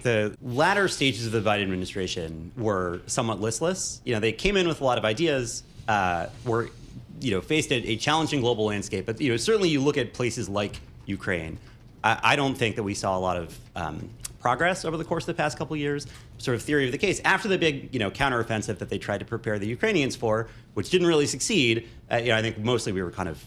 the latter stages of the Biden administration were somewhat listless. They came in with a lot of ideas, were faced a challenging global landscape. But certainly you look at places like Ukraine. I don't think that we saw a lot of progress over the course of the past couple of years. Sort of theory of the case after the big counteroffensive that they tried to prepare the Ukrainians for, which didn't really succeed. I think mostly we were kind of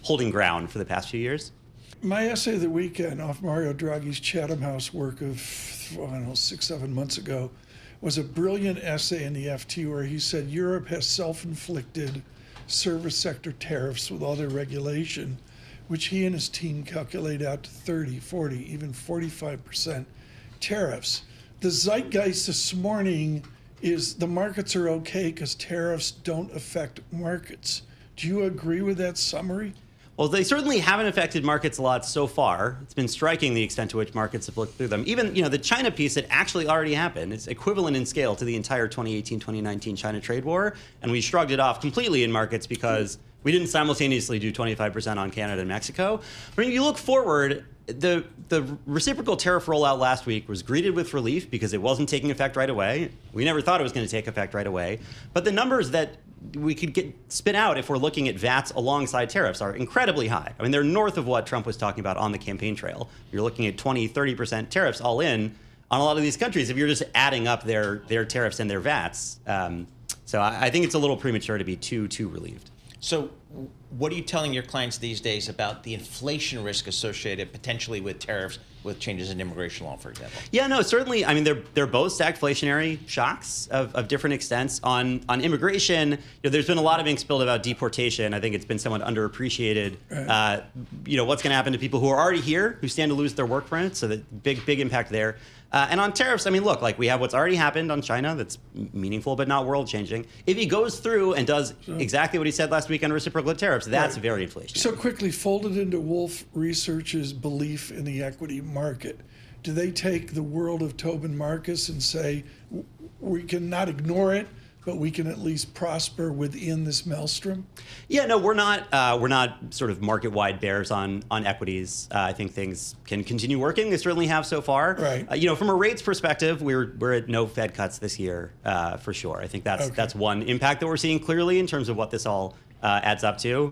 holding ground for the past few years. My essay of the weekend off Mario Draghi's Chatham House work of 6-7 months ago was a brilliant essay in the FT where he said Europe has self-inflicted service sector tariffs with all their regulation, which he and his team calculate out to 30, 40, even 45% tariffs. The zeitgeist this morning is the markets are okay because tariffs don't affect markets. Do you agree with that summary? Well, they certainly haven't affected markets a lot so far. It's been striking the extent to which markets have looked through them. Even, the China piece that actually already happened is equivalent in scale to the entire 2018-2019 China trade war. And we shrugged it off completely in markets because we didn't simultaneously do 25% on Canada and Mexico. But if you look forward, the reciprocal tariff rollout last week was greeted with relief because it wasn't taking effect right away. We never thought it was going to take effect right away. But the numbers that we could spit out if we're looking at VATs alongside tariffs are incredibly high. I mean, they're north of what Trump was talking about on the campaign trail. You're looking at 20, 30% tariffs all in on a lot of these countries if you're just adding up their tariffs and their VATs. So I think it's a little premature to be too relieved. So what are you telling your clients these days about the inflation risk associated potentially with tariffs, with changes in immigration law, for example? Yeah, no, certainly. I mean, they're both stagflationary shocks of different extents. On immigration, there's been a lot of ink spilled about deportation. I think it's been somewhat underappreciated. Right. What's going to happen to people who are already here, who stand to lose their work permit? So the big impact there. And on tariffs, I mean, look, we have what's already happened on China that's meaningful but not world-changing. If he goes through and does exactly what he said last week on reciprocal tariffs, that's very inflationary. So quickly, folded into Wolfe Research's belief in the equity market, do they take the world of Tobin Marcus and say, we cannot ignore it, but we can at least prosper within this maelstrom? Yeah, no, we're not sort of market-wide bears on equities. I think things can continue working. They certainly have so far. Right. From a rates perspective, we're at no Fed cuts this year for sure. I think that's one impact that we're seeing clearly in terms of what this all adds up to.